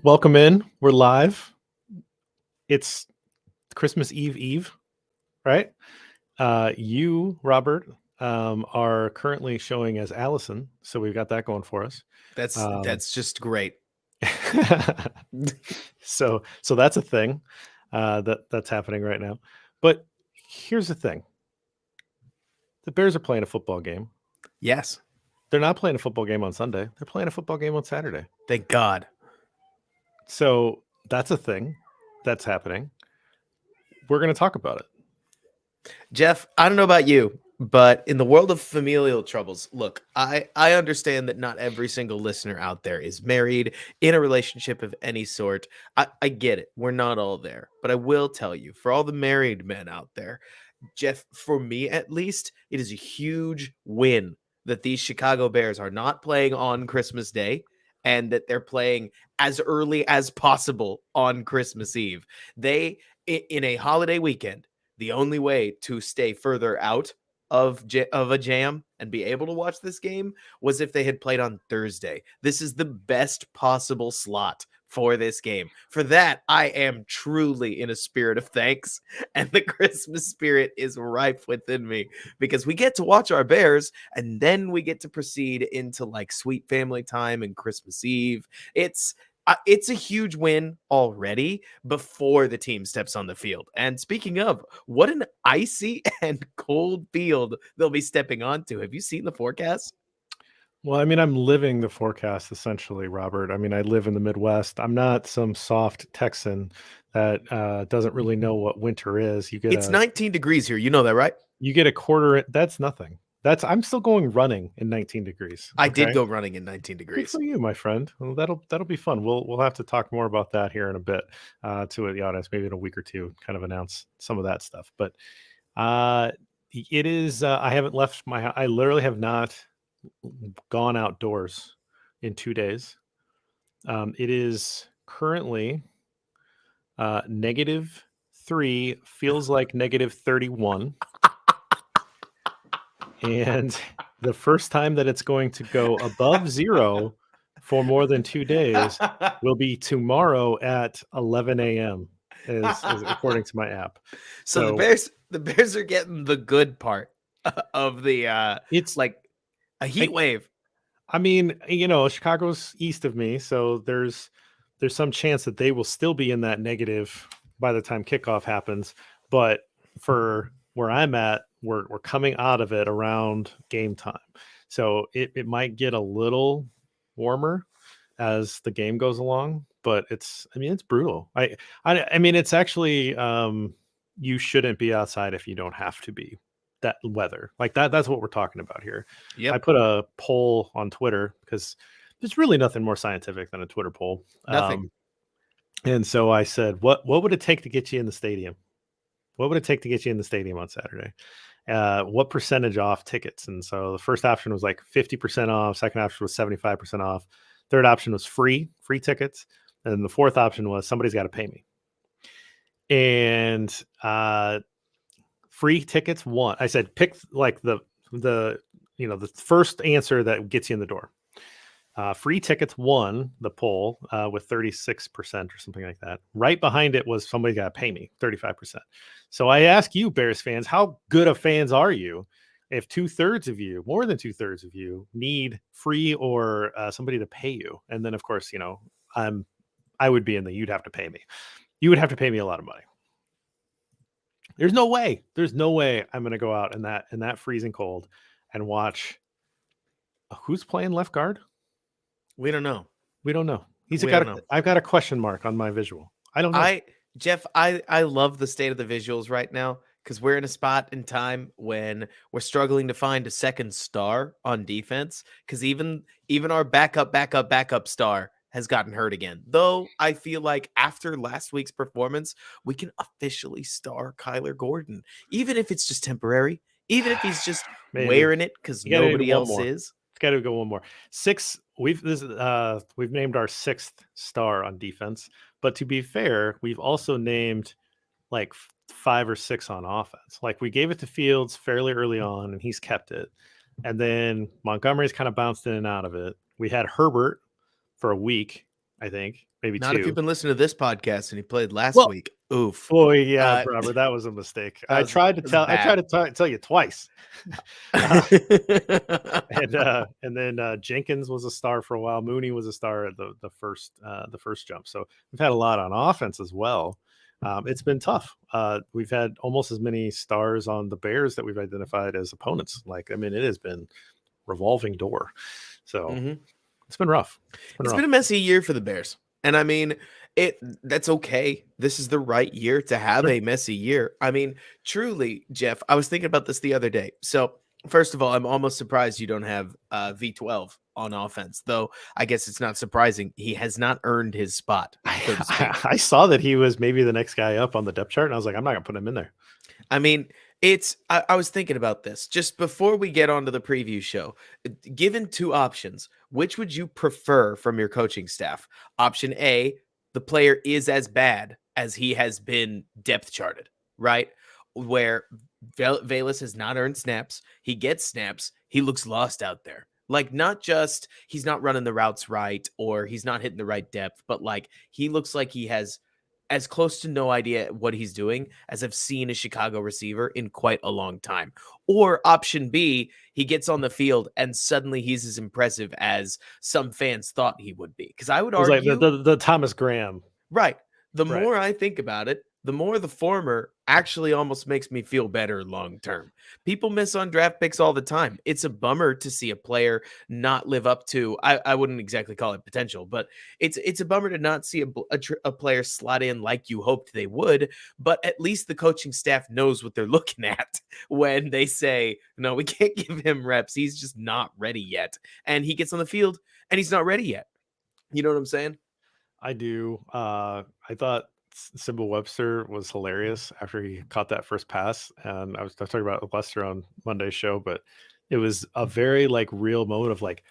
Welcome in. We're live. It's Christmas Eve, right? You, Robert, are currently showing as Allison, so we've got that going for us. That's Um, that's just great. so that's a thing that's happening right now. But here's the thing: the Bears are playing a football game. Yes. They're not playing a football game on Sunday. They're playing a football game on Saturday. Thank God. So that's a thing that's happening. We're going to talk about it. Jeff, I don't know about you, but in the world of familial troubles, look, I understand that not every single listener out there is married, in a relationship of any sort. I get it. We're not all there. But I will tell you, for all the married men out there, Jeff, for me at least, it is a huge win that these Chicago Bears are not playing on Christmas Day and that they're playing as early as possible on Christmas Eve. They, in a holiday weekend, the only way to stay further out of a jam and be able to watch this game was if they had played on Thursday. This is the best possible slot for this game. For that, I am truly in a spirit of thanks, and the Christmas spirit is ripe within me because we get to watch our Bears and then we get to proceed into like sweet family time and Christmas Eve. It's a huge win already before the team steps on the field. And speaking of, what an icy and cold field they'll be stepping onto. Have you seen the forecast? Well, I mean, I'm living the forecast essentially, Robert. I mean, I live in the Midwest. I'm not some soft Texan that doesn't really know what winter is. It's 19 degrees here. You know that, right? You get a quarter. That's nothing. I'm still going running in 19 degrees. I did Okay, go running in 19 good degrees. for you, my friend. Well, that'll be fun. We'll have to talk more about that here in a bit to the audience, maybe in a week or two, kind of announce some of that stuff. But uh, it is. I haven't left my. I literally have not gone outdoors in 2 days. It is currently -3, feels like -31. And the first time that it's going to go above zero for more than 2 days will be tomorrow at 11 a.m. Is according to my app. So the So Bears are getting the good part of the it's, like a heat I, wave. I mean, Chicago's east of me, so there's some chance that they will still be in that negative by the time kickoff happens. But for where I'm at, we're coming out of it around game time. So it might get a little warmer as the game goes along, but it's brutal. I mean it's actually you shouldn't be outside if you don't have to be. That weather. Like that's what we're talking about here. I Yep. put a poll on Twitter because there's really nothing more scientific than a Twitter poll. Nothing. And so I said, what would it take to get you in the stadium? What would it take to get you in the stadium on Saturday? What percentage off tickets? And so the first option was like 50% off. Second option was 75% off. Third option was free tickets. And the fourth option was somebody's got to pay me. And free tickets won. I said pick like the the first answer that gets you in the door. Free tickets won the poll with 36% or something like that. Right behind it was somebody got to pay me 35%. So I ask you, Bears fans, how good of fans are you? If 2/3 of you, more than 2/3 of you, need free or somebody to pay you, and then of course, I would be in the you'd have to pay me. You would have to pay me a lot of money. There's no way. There's no way I'm going to go out in that freezing cold and watch. Who's playing left guard? We don't know. We don't know. We don't know. I've got a question mark on my visual. I don't know. I Jeff, I love the state of the visuals right now because we're in a spot in time when we're struggling to find a second star on defense because even our backup star has gotten hurt again. Though I feel like after last week's performance, we can officially star Kyler Gordon, even if it's just temporary, even if he's just Maybe wearing it because you got to do nobody one else more. is. It's got to go one more. We've named our sixth star on defense, but to be fair, we've also named like 5 or 6 on offense. Like we gave it to Fields fairly early on, and he's kept it. And then Montgomery's kind of bounced in and out of it. We had Herbert for a week, I think maybe Not if you've 2. been listening to this podcast and he played last Well, week. Oof. boy, yeah, Uh, Robert, that was a mistake. that I was, tried to that was bad. tell you twice. And then Jenkins was a star for a while. Mooney was a star at the first jump. So we've had a lot on offense as well. It's been tough. We've had almost as many stars on the Bears that we've identified as opponents. Like, I mean, it has been revolving door. So it's been rough. It's been a messy year for the Bears. And I mean, that's okay. This is the right year to have a messy year. I mean, truly, Jeff, I was thinking about this the other day. So, first of all, I'm almost surprised you don't have V12 on offense, though I guess it's not surprising. He has not earned his spot, so to speak. I saw that he was maybe the next guy up on the depth chart, and I was like, I'm not going to put him in there. I mean, I was thinking about this just before we get onto the preview show. Given 2 options, which would you prefer from your coaching staff? Option A, the player is as bad as he has been depth charted, right? Where Velus has not earned snaps. He gets snaps. He looks lost out there. Like, not just he's not running the routes right or he's not hitting the right depth, but like he looks like he has as close to no idea what he's doing as I've seen a Chicago receiver in quite a long time. Or option B, he gets on the field and suddenly he's as impressive as some fans thought he would be. Because I would argue, like the Thomas Graham. right, the Right. more I think about it, the more the former actually almost makes me feel better long term. People miss on draft picks all the time. It's a bummer to see a player not live up to, I wouldn't exactly call it potential, but it's a bummer to not see a player slot in like you hoped they would. But at least the coaching staff knows what they're looking at when they say, no, we can't give him reps. He's just not ready yet. And he gets on the field and he's not ready yet. You know what I'm saying? I do. I thought Simba Webster was hilarious after he caught that first pass, and I was talking about Lester on Monday's show, but it was a very like real moment of like,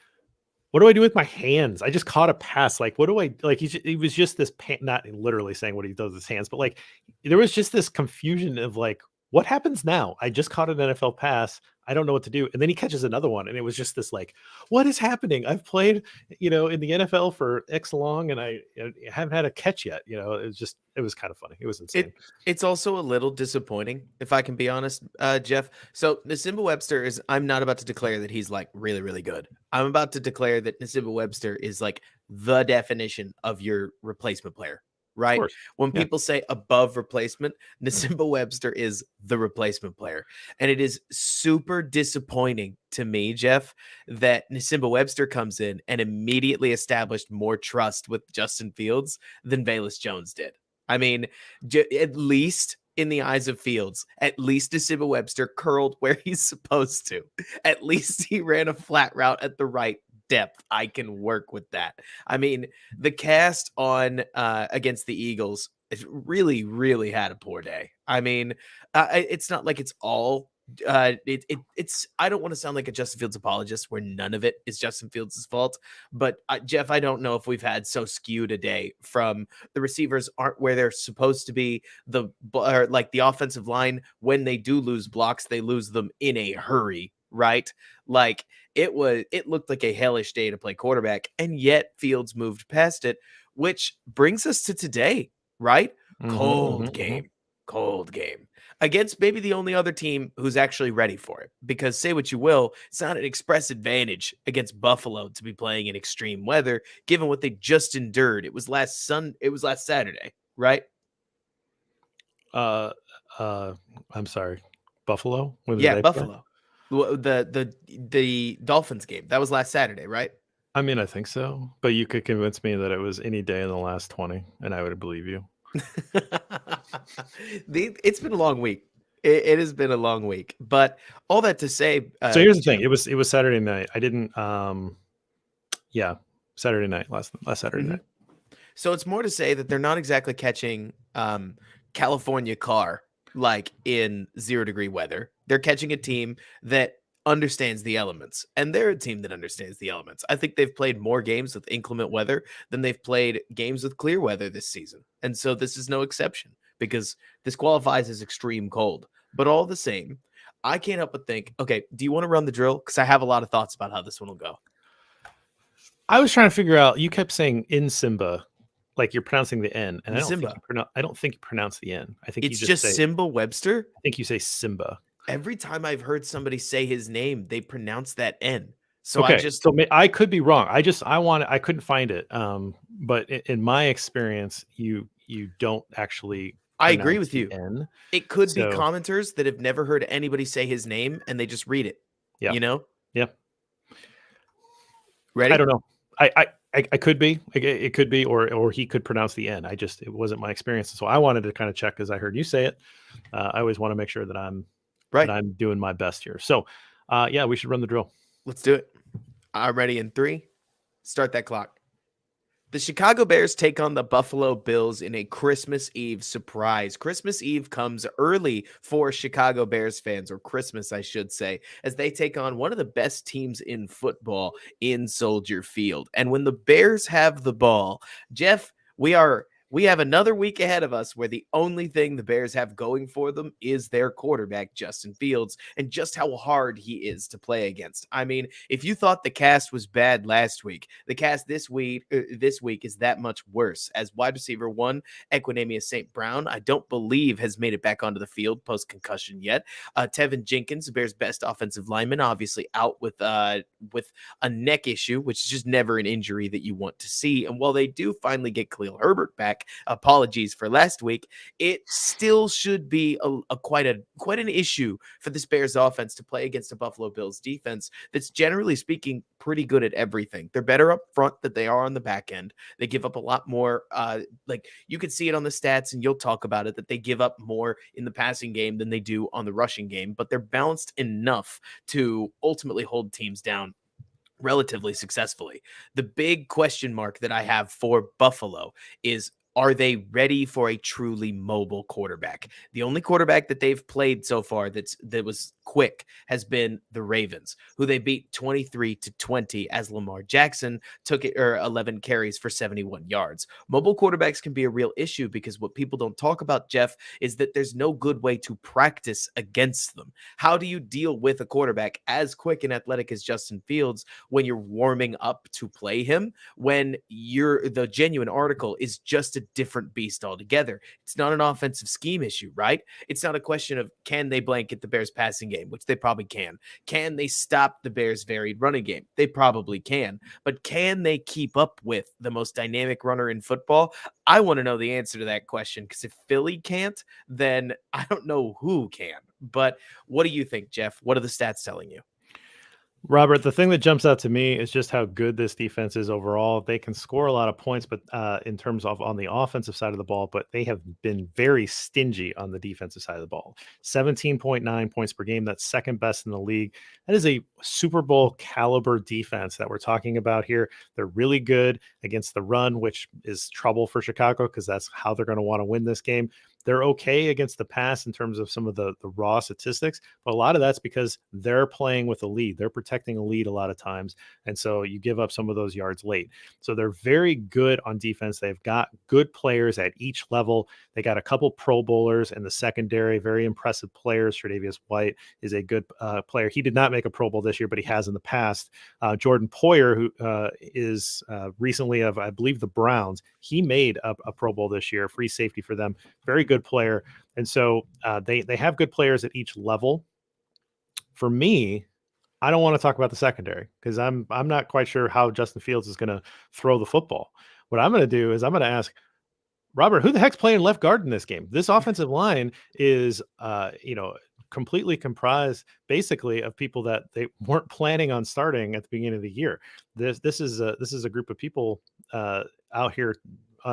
what do I do with my hands? I just caught a pass. Like, what do I like? He was just this not literally saying what he does with his hands, but like there was just this confusion of like, what happens now? I just caught an NFL pass. I don't know what to do. And then he catches another one. And it was just this like, what is happening? I've played, in the NFL for X long and I haven't had a catch yet. It was kind of funny. It was insane. It's also a little disappointing, if I can be honest, Jeff. So Nasimba Webster I'm not about to declare that he's like really, really good. I'm about to declare that Nasimba Webster is like the definition of your replacement player. Right? When people say above replacement, Nasimba Webster is the replacement player. And it is super disappointing to me, Jeff, that Nasimba Webster comes in and immediately established more trust with Justin Fields than Velus Jones did. I mean, at least in the eyes of Fields, at least Nasimba Webster curled where he's supposed to. At least he ran a flat route at the right depth. I can work with that. I mean, the cast on against the Eagles really, really had a poor day. I mean, it's not like it's all it's I don't want to sound like a Justin Fields apologist where none of it is Justin Fields' fault, but Jeff, I don't know if we've had so skewed a day from the receivers aren't where they're supposed to be, like the offensive line, when they do lose blocks, they lose them in a hurry, right? Like it looked like a hellish day to play quarterback, and yet Fields moved past it, which brings us to today, right? Cold game against maybe the only other team who's actually ready for it. Because say what you will, it's not an express advantage against Buffalo to be playing in extreme weather, given what they just endured. It was last Saturday, right? I'm sorry, Buffalo. Yeah, Buffalo. The Dolphins game that was last Saturday, right? I mean, I think so, but you could convince me that it was any day in the last 20, and I would believe you. It's been a long week. It has been a long week, but all that to say. So here's the thing: it was Saturday night. I didn't. Saturday night last Saturday night. So it's more to say that they're not exactly catching California car like in 0-degree weather. They're catching a team that understands the elements, and they're a team that understands the elements. I think they've played more games with inclement weather than they've played games with clear weather this season. And so this is no exception because this qualifies as extreme cold. But all the same, I can't help but think, okay, do you want to run the drill? Because I have a lot of thoughts about how this one will go. I was trying to figure out. You kept saying in Simba, like you're pronouncing the N, and In I don't think Simba. you pronounce. I don't think you pronounce the N. I think you It's just just say. Simba Webster. I think you say Simba. Every time I've heard somebody say his name, they pronounce that N. So I Okay, just so I could be wrong. I couldn't find it. But in my experience, you don't actually I agree pronounce with the you. N. It could be So commenters that have never heard anybody say his name and they just read it. yeah, You know? yeah. I Ready? don't know. I could be. It could be, or he could pronounce the N. It wasn't my experience, so I wanted to kind of check because I heard you say it. I always want to make sure that Right. I'm doing my best here. So, yeah, we should run the drill. Let's do it. I'm ready in 3. Start that clock. The Chicago Bears take on the Buffalo Bills in a Christmas Eve surprise. Christmas Eve comes early for Chicago Bears fans, or Christmas, I should say, as they take on one of the best teams in football in Soldier Field. And when the Bears have the ball, Jeff, we have another week ahead of us where the only thing the Bears have going for them is their quarterback, Justin Fields, and just how hard he is to play against. I mean, if you thought the cast was bad last week, the cast this week is that much worse. As wide receiver 1, Equinemius St. Brown, I don't believe has made it back onto the field post concussion yet. Tevin Jenkins, the Bears' best offensive lineman, obviously out with a neck issue, which is just never an injury that you want to see. And while they do finally get Khalil Herbert back, apologies for last week, it still should be quite an issue for this Bears offense to play against a Buffalo Bills defense that's generally speaking pretty good at everything. They're better up front than they are on the back end. They give up a lot more. Like you can see it on the stats, and you'll talk about it, that they give up more in the passing game than they do on the rushing game, but they're balanced enough to ultimately hold teams down relatively successfully. The big question mark that I have for Buffalo is, are they ready for a truly mobile quarterback? The only quarterback that they've played so far that was quick has been the Ravens, who they beat 23-20 as Lamar Jackson took it, or 11 carries for 71 yards. Mobile quarterbacks can be a real issue because what people don't talk about, Jeff, is that there's no good way to practice against them. How do you deal with a quarterback as quick and athletic as Justin Fields when you're warming up to play him, when the genuine article is just a different beast altogether? It's not an offensive scheme issue, right? It's not a question of can they blanket the Bears passing game, which they probably can. Can they stop the Bears varied running game? They probably can. But can they keep up with the most dynamic runner in football? I want to know the answer to that question, because if Philly can't, then I don't know who can. But what do you think, Jeff? What are the stats telling you? Robert, the thing that jumps out to me is just how good this defense is overall. They can score a lot of points, but in terms of on the offensive side of the ball, but they have been very stingy on the defensive side of the ball. 17.9 points per game. That's second best in the league. That is a Super Bowl caliber defense that we're talking about here. They're really good against the run, which is trouble for Chicago because that's how they're going to want to win this game. They're okay against the pass in terms of some of the raw statistics, but a lot of that's because they're playing with a lead. They're protecting a lead a lot of times. And so you give up some of those yards late. So they're very good on defense. They've got good players at each level. They got a couple Pro Bowlers in the secondary, very impressive players. Tre'Davious White is a good player. He did not make a Pro Bowl this year, but he has in the past. Jordan Poyer, who is recently of, I believe, the Browns, he made a Pro Bowl this year, free safety for them. Very good player. And so they have good players at each level. For me, I don't want to talk about the secondary because I'm not quite sure how Justin Fields is going to throw the football. What I'm going to do is I'm going to ask Robert, who the heck's playing left guard in this game? This offensive line is completely comprised basically of people that they weren't planning on starting at the beginning of the year. This is a group of people out here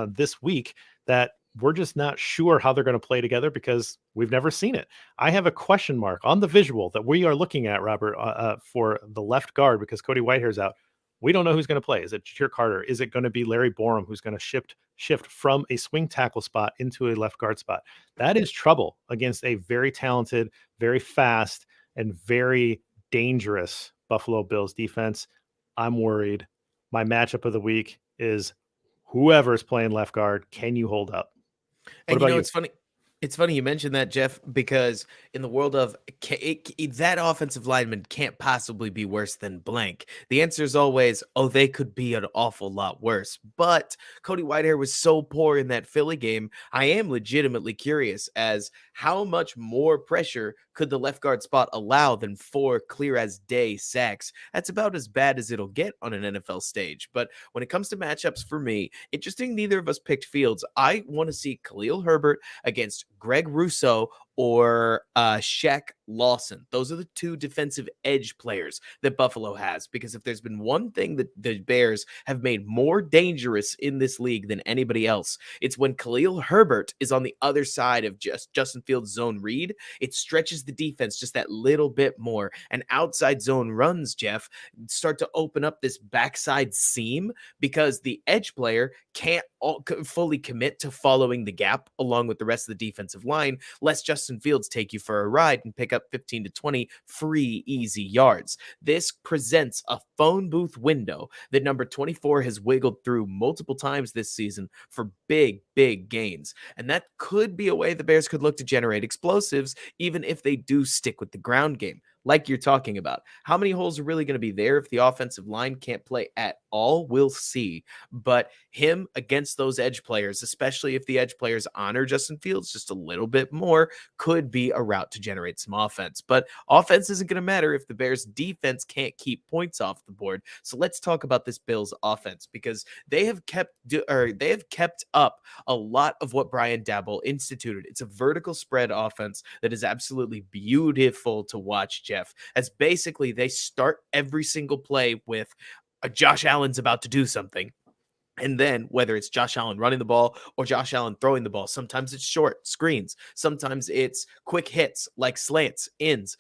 this week that we're just not sure how they're going to play together because we've never seen it. I have a question mark on the visual that we are looking at, Robert, for the left guard because Cody Whitehair's out. We don't know who's going to play. Is it Jahir Carter? Is it going to be Larry Borum who's going to shift from a swing tackle spot into a left guard spot? That is trouble against a very talented, very fast, and very dangerous Buffalo Bills defense. I'm worried. My matchup of the week is whoever's playing left guard. Can you hold up? What And you about know, you? it's funny. It's funny you mentioned that, Jeff, because in the world of that offensive lineman can't possibly be worse than blank. The answer is always, oh, they could be an awful lot worse. But Cody Whitehair was so poor in that Philly game. I am legitimately curious as how much more pressure could the left guard spot allow than 4 clear as day sacks. That's about as bad as it'll get on an NFL stage. But when it comes to matchups for me, interesting, neither of us picked Fields. I want to see Khalil Herbert against Greg Rousseau or Shaq Lawson. Those are the 2 defensive edge players that Buffalo has. Because if there's been one thing that the Bears have made more dangerous in this league than anybody else, it's when Khalil Herbert is on the other side of just Justin Fields' zone read. It stretches the defense just that little bit more. And outside zone runs, Jeff, start to open up this backside seam because the edge player can't fully commit to following the gap along with the rest of the defensive line, lest Justin Fields take you for a ride and pick up 15 to 20 free, easy yards. This presents a phone booth window that number 24 has wiggled through multiple times this season for big, big gains. And that could be a way the Bears could look to generate explosives, even if they do stick with the ground game, like you're talking about. How many holes are really going to be there if the offensive line can't play at all? We'll see. But him against those edge players, especially if the edge players honor Justin Fields just a little bit more, could be a route to generate some offense. But offense isn't going to matter if the Bears defense can't keep points off the board. So let's talk about this Bills offense, because they have kept up a lot of what Brian Daboll instituted. It's a vertical spread offense that is absolutely beautiful to watch, Jeff, as basically they start every single play with Josh Allen's about to do something. And then whether it's Josh Allen running the ball or Josh Allen throwing the ball, sometimes it's short screens. Sometimes it's quick hits like slants, ins,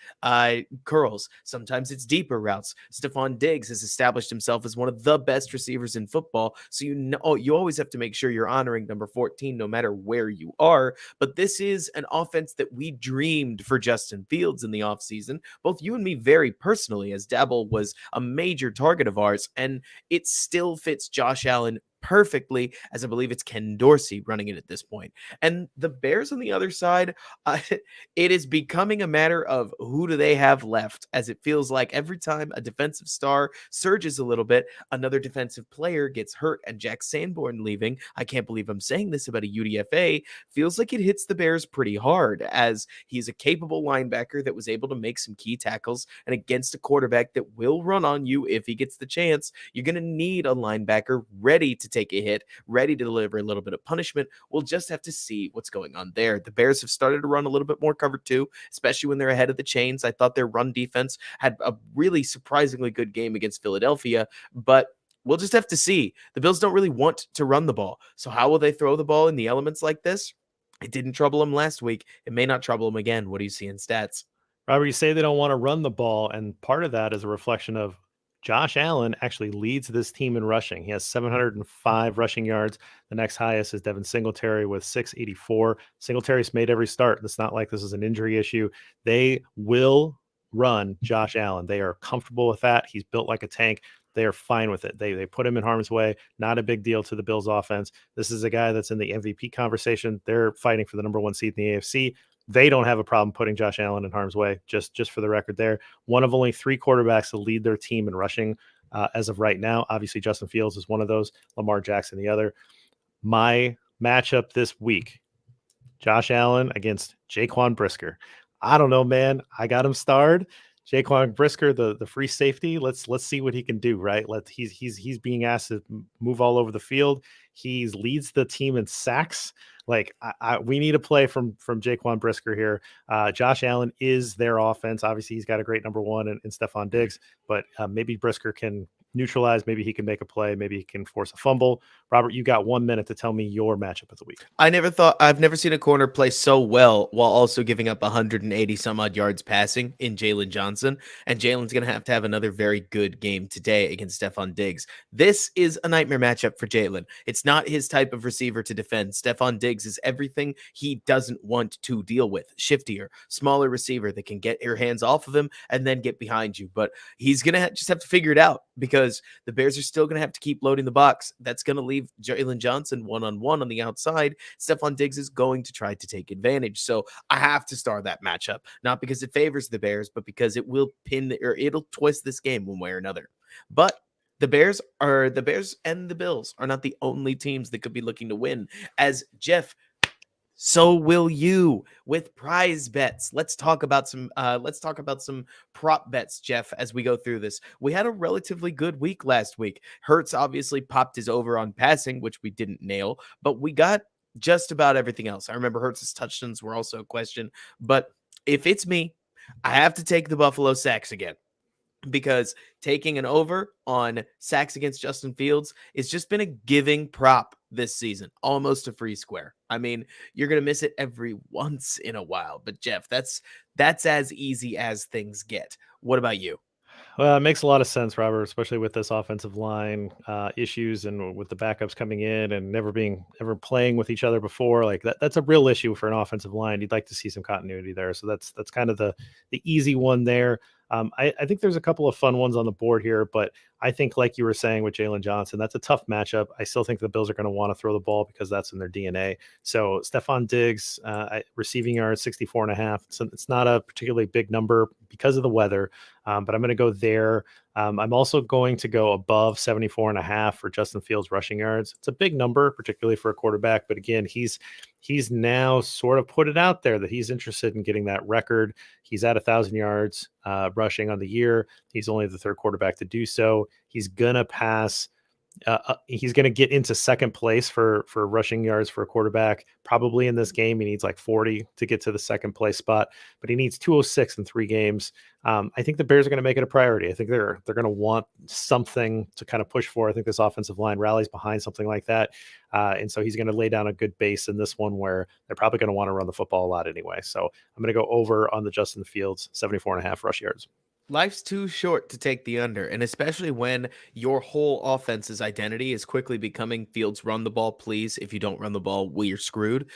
curls. Sometimes it's deeper routes. Stephon Diggs has established himself as one of the best receivers in football. So you always have to make sure you're honoring number 14 no matter where you are. But this is an offense that we dreamed for Justin Fields in the offseason, both you and me very personally, as Daboll was a major target of ours. And it still fits Josh Allen perfectly, as I believe it's Ken Dorsey running it at this point. And the Bears on the other side, it is becoming a matter of who do they have left, as it feels like every time a defensive star surges a little bit, another defensive player gets hurt. And Jack Sanborn leaving, I can't believe I'm saying this about a UDFA, feels like it hits the Bears pretty hard, as he's a capable linebacker that was able to make some key tackles. And against a quarterback that will run on you if he gets the chance, you're going to need a linebacker ready to take a hit, ready to deliver a little bit of punishment. We'll just have to see what's going on there. The Bears have started to run a little bit more cover 2, especially when they're ahead of the chains. I thought their run defense had a really surprisingly good game against Philadelphia, but we'll just have to see. The Bills don't really want to run the ball. So how will they throw the ball in the elements like this? It didn't trouble them last week. It may not trouble them again. What do you see in stats? Robert, you say they don't want to run the ball, and part of that is a reflection of Josh Allen actually leads this team in rushing. He has 705 rushing yards. The next highest is Devin Singletary with 684. Singletary's made every start. It's not like this is an injury issue. They will run Josh Allen. They are comfortable with that. He's built like a tank. They are fine with it. They put him in harm's way. Not a big deal to the Bills offense. This is a guy that's in the MVP conversation. They're fighting for the number 1 seed in the AFC. They don't have a problem putting Josh Allen in harm's way, just for the record there. One of only 3 quarterbacks to lead their team in rushing as of right now. Obviously, Justin Fields is one of those, Lamar Jackson the other. My matchup this week, Josh Allen against Jaquan Brisker. I don't know, man. I got him starred. Jaquan Brisker, the free safety. Let's see what he can do, right? He's being asked to move all over the field. He leads the team in sacks. Like we need a play from Jaquan Brisker here. Josh Allen is their offense. Obviously, he's got a great number 1 in Stephon Diggs, but maybe Brisker can neutralize. Maybe he can make a play. Maybe he can force a fumble. Robert, you got 1 minute to tell me your matchup of the week. I've never seen a corner play so well while also giving up 180 some odd yards passing in Jalen Johnson. And Jalen's going to have another very good game today against Stephon Diggs. This is a nightmare matchup for Jalen. It's not his type of receiver to defend. Stephon Diggs is everything he doesn't want to deal with. Shiftier, smaller receiver that can get your hands off of him and then get behind you. But he's going to just have to figure it out, because because the Bears are still going to have to keep loading the box. That's going to leave Jalen Johnson one-on-one on the outside. Stephon Diggs is going to try to take advantage. So I have to star that matchup, not because it favors the Bears, but because it will it'll twist this game one way or another. But the Bears and the Bills are not the only teams that could be looking to win. As Jeff, so will you with prize bets. Let's talk about some prop bets, Jeff, as we go through this. We had a relatively good week last week. Hurts obviously popped his over on passing, which we didn't nail, but we got just about everything else. I remember Hurts' touchdowns were also a question, but if it's me, I have to take the Buffalo sacks again, because taking an over on sacks against Justin Fields has just been a giving prop this season, almost a free square. I mean, you're going to miss it every once in a while, but Jeff, that's as easy as things get. What about you? Well, it makes a lot of sense, Robert, especially with this offensive line issues and with the backups coming in and ever playing with each other before. Like that's a real issue for an offensive line. You'd like to see some continuity there. So that's kind of the easy one there. I think there's a couple of fun ones on the board here, but I think, like you were saying with Jalen Johnson, that's a tough matchup. I still think the Bills are going to want to throw the ball because that's in their DNA. So Stephon Diggs, receiving yards 64.5. It's not a particularly big number because of the weather, but I'm going to go there. I'm also going to go above 74.5 for Justin Fields rushing yards. It's a big number, particularly for a quarterback. But again, he's now sort of put it out there that he's interested in getting that record. He's at 1,000 yards rushing on the year. He's only the third quarterback to do so. He's going to pass. He's going to get into second place for rushing yards for a quarterback. Probably in this game, he needs like 40 to get to the second place spot, but he needs 206 in 3 games. I think the Bears are going to make it a priority. I think they're going to want something to kind of push for. I think this offensive line rallies behind something like that. And so he's going to lay down a good base in this one where they're probably going to want to run the football a lot anyway. So I'm going to go over on the Justin Fields 74.5 rush yards. Life's too short to take the under, and especially when your whole offense's identity is quickly becoming Fields run the ball, please. If you don't run the ball, we're screwed.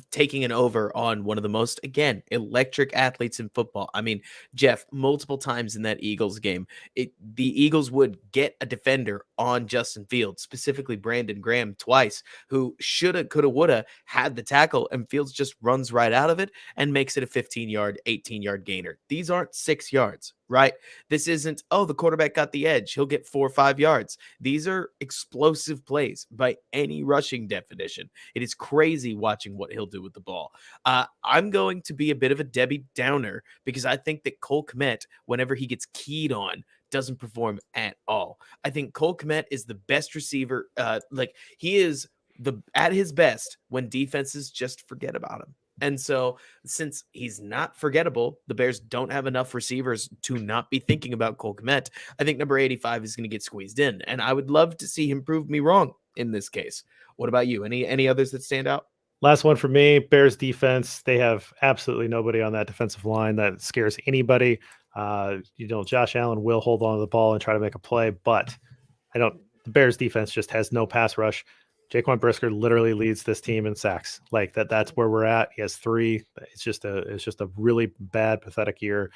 Taking an over on one of the most, again, electric athletes in football. I mean, Jeff, multiple times in that Eagles game, the Eagles would get a defender on Justin Fields, specifically Brandon Graham twice, who shoulda, coulda, woulda had the tackle, and Fields just runs right out of it and makes it a 15-yard, 18-yard gainer. These aren't 6 yards. Right? This isn't, oh, the quarterback got the edge, he'll get 4 or 5 yards. These are explosive plays by any rushing definition. It is crazy watching what he'll do with the ball. I'm going to be a bit of a Debbie Downer because I think that Cole Kmet, whenever he gets keyed on, doesn't perform at all. I think Cole Kmet is the best receiver. He is at his best when defenses just forget about him. And so since he's not forgettable, the Bears don't have enough receivers to not be thinking about Cole Kmet. I think number 85 is going to get squeezed in, and I would love to see him prove me wrong in this case. What about you? Any others that stand out? Last one for me, Bears defense. They have absolutely nobody on that defensive line that scares anybody. Josh Allen will hold on to the ball and try to make a play, but the Bears defense just has no pass rush. Jaquan Brisker literally leads this team in sacks. Like that's where we're at. He has 3. It's just a really bad, pathetic year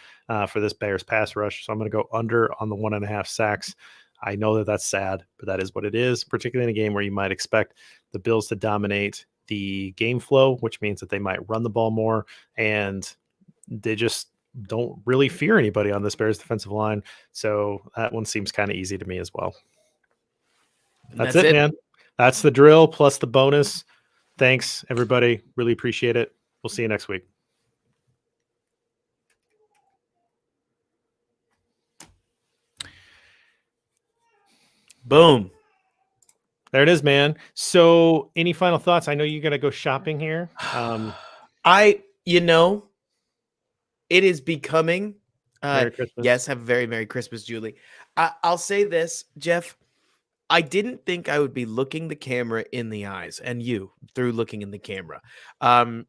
for this Bears pass rush. So I'm going to go under on the 1.5 sacks. I know that that's sad, but that is what it is, particularly in a game where you might expect the Bills to dominate the game flow, which means that they might run the ball more, and they just don't really fear anybody on this Bears defensive line. So that one seems kind of easy to me as well. That's it, man. That's the drill plus the bonus. Thanks, everybody. Really appreciate it. We'll see you next week. Boom. There it is, man. So any final thoughts? I know you're going to go shopping here. It is becoming. Merry Christmas. Yes, have a very Merry Christmas, Julie. I'll say this, Jeff. I didn't think I would be looking the camera in the eyes, and you through looking in the camera, and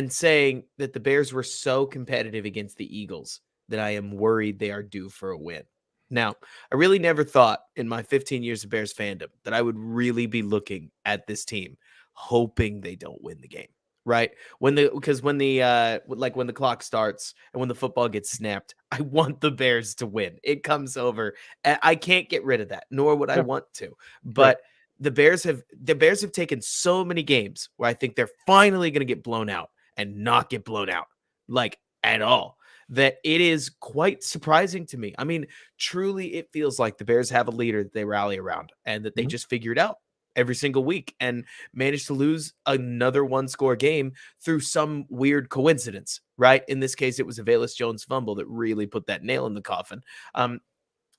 saying that the Bears were so competitive against the Eagles that I am worried they are due for a win. Now, I really never thought in my 15 years of Bears fandom that I would really be looking at this team, hoping they don't win the game. right? Because when the like when the clock starts and when the football gets snapped, I want the Bears to win. It comes over. I can't get rid of that, nor would I Yeah, want to. right. But the Bears have taken so many games where I think they're finally going to get blown out and not get blown out like at all. That it is quite surprising to me. I mean, truly, it feels like the Bears have a leader that they rally around and that they Mhm. just figured out every single week and managed to lose another one score game through some weird coincidence, right? In this case, it was a Velus Jones fumble that really put that nail in the coffin.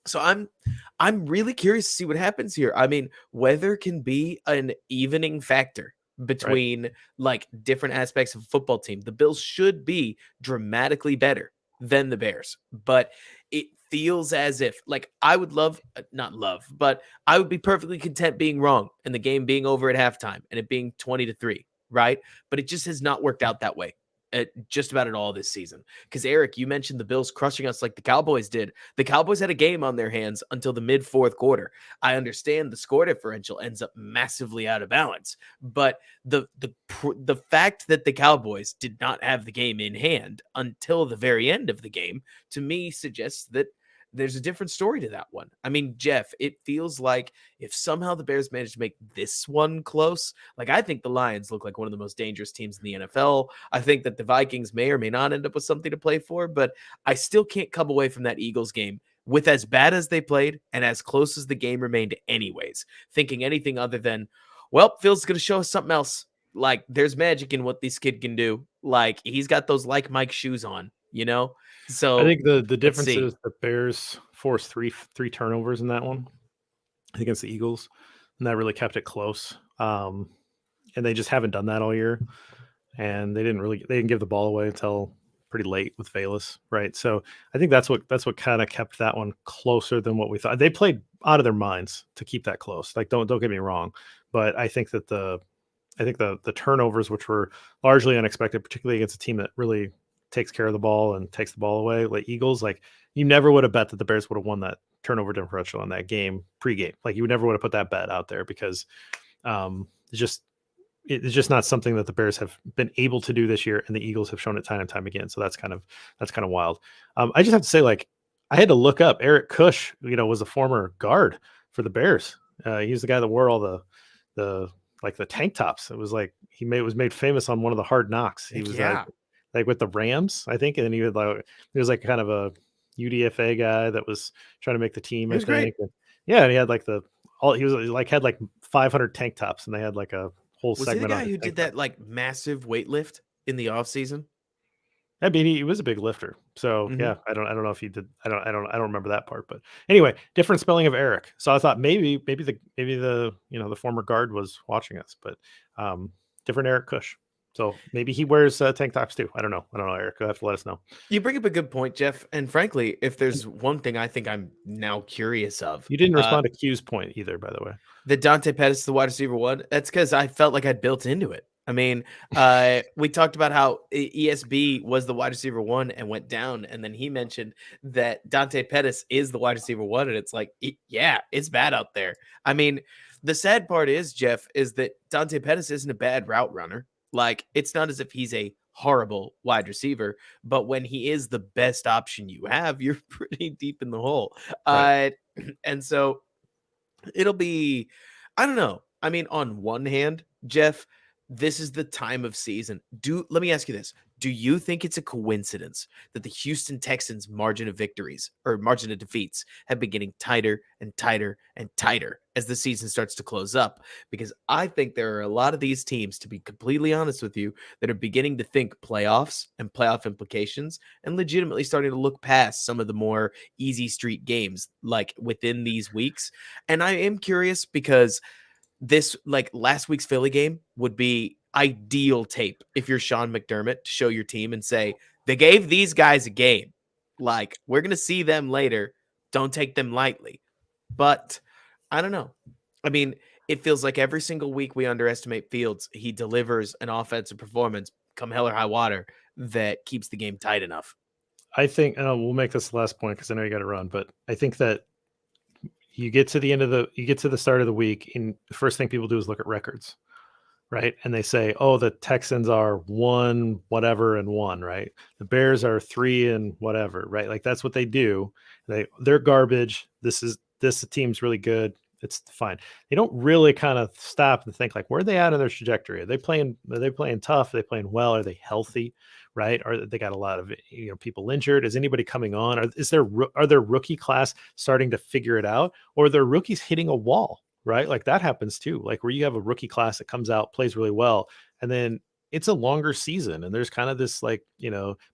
So I'm really curious to see what happens here. I mean, weather can be an evening factor Right. between like different aspects of a football team. The Bills should be dramatically better than the Bears, but it feels as if like I would love not love, but I would be perfectly content being wrong and the game being over at halftime and it being 20-3, right? But it just has not worked out that way at just about at all this season. Because Eric, you mentioned the Bills crushing us like the Cowboys did. The Cowboys had a game on their hands until the mid fourth quarter. I understand the score differential ends up massively out of balance, but the fact that the Cowboys did not have the game in hand until the very end of the game to me suggests that there's a different story to that one. I mean, Jeff, it feels like if somehow the Bears managed to make this one close, like I think the Lions look like one of the most dangerous teams in the NFL. I think that the Vikings may or may not end up with something to play for, but I still can't come away from that Eagles game with as bad as they played and as close as the game remained anyways, thinking anything other than, well, Phil's going to show us something else. Like there's magic in what this kid can do. Like he's got those like Mike shoes on, you know? I So think the let's difference see. is the Bears forced three turnovers in that one against the Eagles, and that really kept it close. And they just haven't done that all year. And they didn't give the ball away until pretty late with Valus, right? So I think that's what kind of kept that one closer than what we thought. They played out of their minds to keep that close. Like don't get me wrong, but I think the turnovers, which were largely unexpected, particularly against a team that really takes care of the ball and takes the ball away, like Eagles, like you never would have bet that the Bears would have won that turnover differential in that game pregame. Like you would never would have put that bet out there because it's just not something that the Bears have been able to do this year, and the Eagles have shown it time and time again. So that's kind of wild. I just have to say, like, I had to look up Eric Kush. Was a former guard for the Bears. He's the guy that wore all the like the tank tops. It was like was made famous on one of the Hard Knocks. He Heck was yeah. like with the Rams, I think, and then he was like kind of a UDFA guy that was trying to make the team, It I was great. think. And yeah, and he had like he was like had like 500 tank tops, and they had like a whole Was he the segment on guy his who tank did top. that like massive weight lift in the off season? I mean, he was a big lifter. So Mhm. yeah, I don't know if he did. I don't remember that part. But anyway, different spelling of Eric. So I thought maybe the former guard was watching us, but different Eric Kush. So maybe he wears tank tops too. I don't know, Eric. You'll have to let us know. You bring up a good point, Jeff. And frankly, if there's one thing I think I'm now curious of, You didn't respond to Q's point either, by the way. the Dante Pettis, the wide receiver one, that's because I felt like I'd built into it. I mean, we talked about how ESB was the wide receiver one and went down, and then he mentioned that Dante Pettis is the wide receiver one, and it's like, yeah, it's bad out there. I mean, the sad part is, Jeff, is that Dante Pettis isn't a bad route runner. Like, it's not as if he's a horrible wide receiver, but when he is the best option you have, you're pretty deep in the hole. Right. And so it'll be, I don't know. I mean, on one hand, Jeff, this is the time of season. Let me ask you this. Do you think it's a coincidence that the Houston Texans margin of victories or margin of defeats have been getting tighter and tighter and tighter as the season starts to close up? Because I think there are a lot of these teams, to be completely honest with you, that are beginning to think playoffs and playoff implications and legitimately starting to look past some of the more easy street games like within these weeks. And I am curious because this like last week's Philly game would be ideal tape if you're Sean McDermott to show your team and say, they gave these guys a game. Like, we're going to see them later. Don't take them lightly. But I don't know. I mean, it feels like every single week we underestimate Fields. He delivers an offensive performance, come hell or high water, that keeps the game tight enough. I think we'll make this the last point because I know you got to run, but I think that you get to the start of the week, and the first thing people do is look at records. right? And they say, oh, the Texans are 1 whatever and 1, right? The Bears are 3 and whatever, right? Like that's what they do. They're garbage. This team's really good. It's fine. They don't really kind of stop and think like, where are they at in their trajectory? Are they playing tough? Are they playing well? Are they healthy? Right? Are they got a lot of people injured? Is anybody coming on? Are their rookie class starting to figure it out, or are their rookies hitting a wall? Right? Like that happens too. Like where you have a rookie class that comes out, plays really well, and then it's a longer season, and there's kind of this like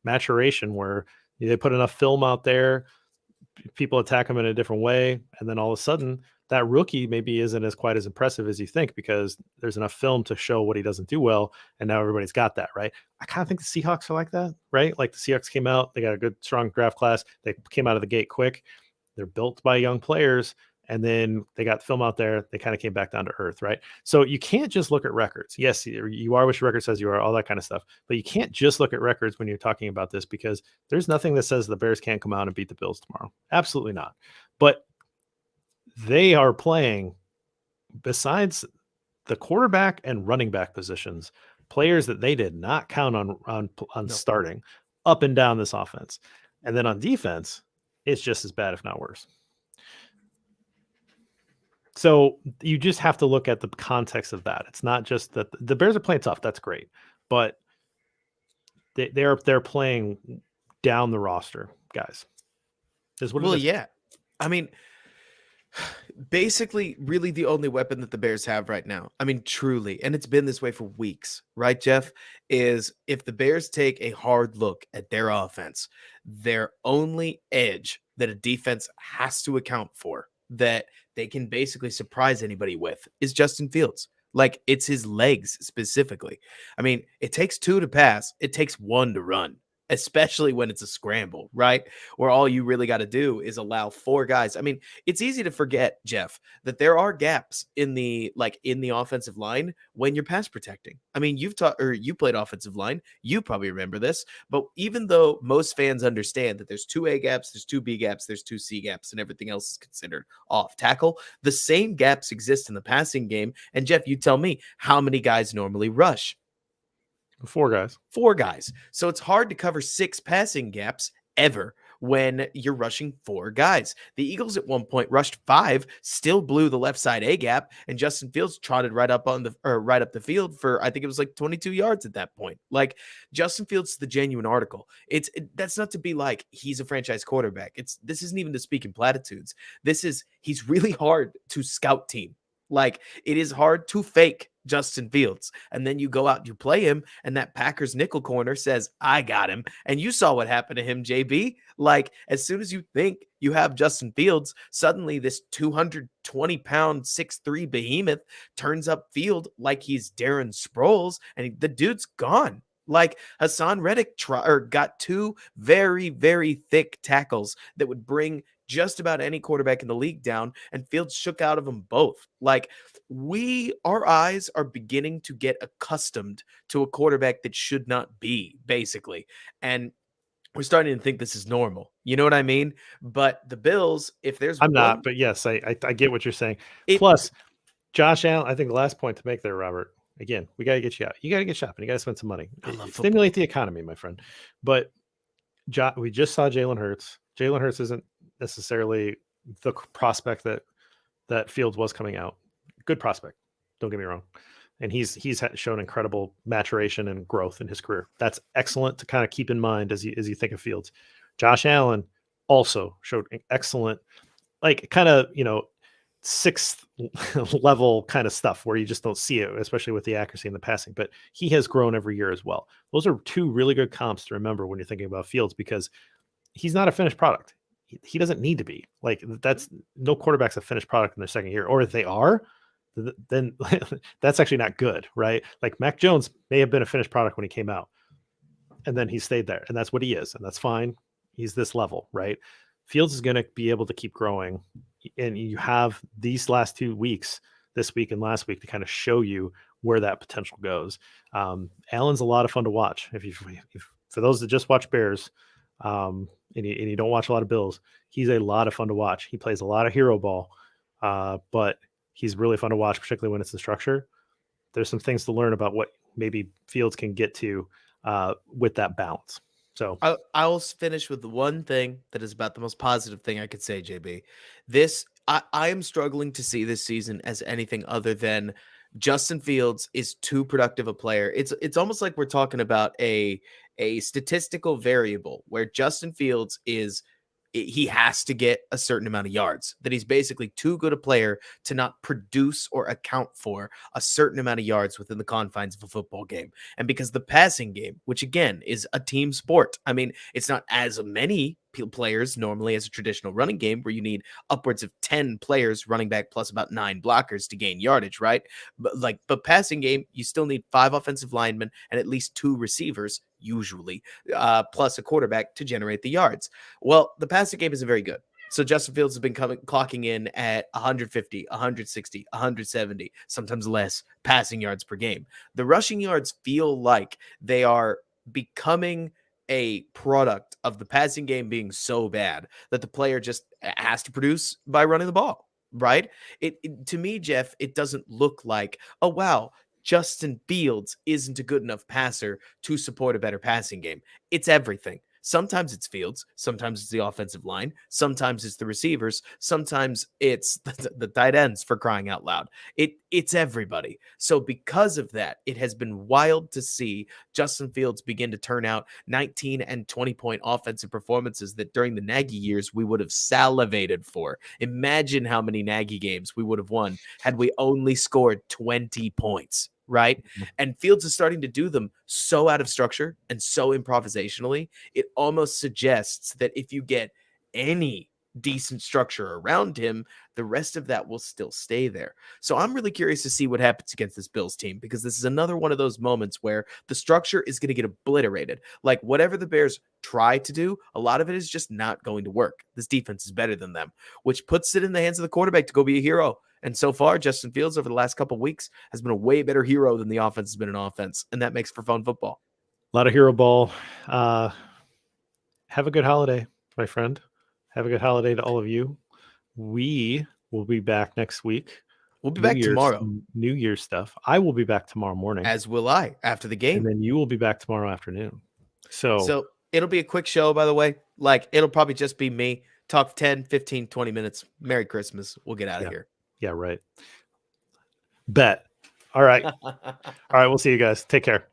maturation where they put enough film out there, people attack him in a different way, and then all of a sudden that rookie maybe isn't as quite as impressive as you think because there's enough film to show what he doesn't do well, and now everybody's got that, right? I kind of think the Seahawks are like that, right? Like the Seahawks came out, they got a good strong draft class, they came out of the gate quick, they're built by young players, and then they got film out there, they kind of came back down to earth, right? So you can't just look at records. Yes, you are what your record says you are, all that kind of stuff, but you can't just look at records when you're talking about this because there's nothing that says the Bears can't come out and beat the Bills tomorrow. Absolutely not. But they are playing, besides the quarterback and running back positions, players that they did not count on starting up and down this offense. And then on defense, it's just as bad, if not worse. So you just have to look at the context of that. It's not just that the Bears are playing tough. That's great. But they're playing down the roster, guys. Is what it is. Yeah. I mean, basically, really the only weapon that the Bears have right now, I mean, truly, and it's been this way for weeks, right, Jeff, is if the Bears take a hard look at their offense, their only edge that a defense has to account for, that they can basically surprise anybody with, is Justin Fields. Like, it's his legs specifically. I mean, it takes 2 to pass. It takes 1 to run, especially when it's a scramble, right? Where all you really got to do is allow 4 guys. I mean, it's easy to forget, Jeff, that there are gaps in the offensive line when you're pass protecting. I mean, you played offensive line, you probably remember this, but even though most fans understand that there's 2 A gaps, there's 2 B gaps, there's 2 C gaps, and everything else is considered off tackle, the same gaps exist in the passing game. And Jeff, you tell me, how many guys normally rush? 4 guys. 4 guys. So it's hard to cover 6 passing gaps ever when you're rushing 4 guys. The Eagles at one point rushed 5, still blew the left side A gap, and Justin Fields trotted right up the field for, I think it was like 22 yards at that point. Like, Justin Fields is the genuine article. That's not to be like he's a franchise quarterback. This isn't even to speak in platitudes. He's really hard to scout team. Like, it is hard to fake Justin Fields. And then you go out, you play him, and that Packers nickel corner says, I got him. And you saw what happened to him, JB. Like, as soon as you think you have Justin Fields, suddenly this 220-pound 6'3" behemoth turns up field like he's Darren Sproles, and the dude's gone. Like, Hassan Reddick got 2 very, very thick tackles that would bring just about any quarterback in the league down, and Fields shook out of them both. Like, our eyes are beginning to get accustomed to a quarterback that should not be, basically. And we're starting to think this is normal. You know what I mean? But the Bills, if there's not, but yes, I get what you're saying. Plus, Josh Allen, I think the last point to make there, Robert, again, we got to get you out. You got to get shopping. You got to spend some money. Stimulate the economy, my friend. But we just saw Jalen Hurts. Jalen Hurts isn't necessarily the prospect that Fields was coming out. Good prospect, don't get me wrong, and he's shown incredible maturation and growth in his career. That's excellent to kind of keep in mind as you think of Fields. Josh Allen also showed excellent, like, kind of 6th level kind of stuff where you just don't see it, especially with the accuracy and the passing. But he has grown every year as well. Those are 2 really good comps to remember when you're thinking about Fields, because he's not a finished product. He doesn't need to be. Like, that's no quarterback's a finished product in their second year, or if they are, then that's actually not good, right? Like, Mac Jones may have been a finished product when he came out, and then he stayed there, and that's what he is, and that's fine. He's this level, right? Fields is going to be able to keep growing, and you have these last 2 weeks, this week and last week, to kind of show you where that potential goes. Allen's a lot of fun to watch. If for those that just watch Bears, and you don't watch a lot of Bills, he's a lot of fun to watch. He plays a lot of hero ball, but he's really fun to watch, particularly when it's in structure. there's some things to learn about what maybe Fields can get to with that balance. So I'll finish with the one thing that is about the most positive thing I could say, JB. I am struggling to see this season as anything other than Justin Fields is too productive a player. It's almost like we're talking about a statistical variable where Justin Fields he has to get a certain amount of yards, that he's basically too good a player to not produce or account for a certain amount of yards within the confines of a football game. And because the passing game, which again is a team sport, I mean, it's not as many players normally as a traditional running game where you need upwards of 10 players running back plus about 9 blockers to gain yardage, right? But passing game, you still need 5 offensive linemen and at least 2 receivers usually, plus a quarterback to generate the yards. Well, the passing game isn't very good. So Justin Fields has been clocking in at 150, 160, 170, sometimes less passing yards per game. The rushing yards feel like they are becoming a product of the passing game being so bad that the player just has to produce by running the ball, right? To me, Jeff, it doesn't look like, oh, wow, Justin Fields isn't a good enough passer to support a better passing game. It's everything. Sometimes it's Fields, sometimes it's the offensive line, sometimes it's the receivers, sometimes it's the tight ends, for crying out loud. It's everybody. So because of that, it has been wild to see Justin Fields begin to turn out 19 and 20-point offensive performances that during the Nagy years we would have salivated for. Imagine how many Nagy games we would have won had we only scored 20 points. Right. And Fields is starting to do them so out of structure and so improvisationally. It almost suggests that if you get any decent structure around him, the rest of that will still stay there. So I'm really curious to see what happens against this Bills team, because this is another one of those moments where the structure is going to get obliterated. Like whatever the Bears try to do, a lot of it is just not going to work. This defense is better than them, which puts it in the hands of the quarterback to go be a hero. And so far, Justin Fields over the last couple of weeks has been a way better hero than the offense has been an offense. And that makes for fun football. a lot of hero ball. Have a good holiday, my friend. Have a good holiday to all of you. We will be back next week. We'll be back tomorrow. New Year's stuff. I will be back tomorrow morning. As will I after the game. And then you will be back tomorrow afternoon. So it'll be a quick show, by the way. Like it'll probably just be me. Talk 10, 15, 20 minutes. Merry Christmas. We'll get out of here. Yeah, right. Bet. All right. All right. We'll see you guys. Take care.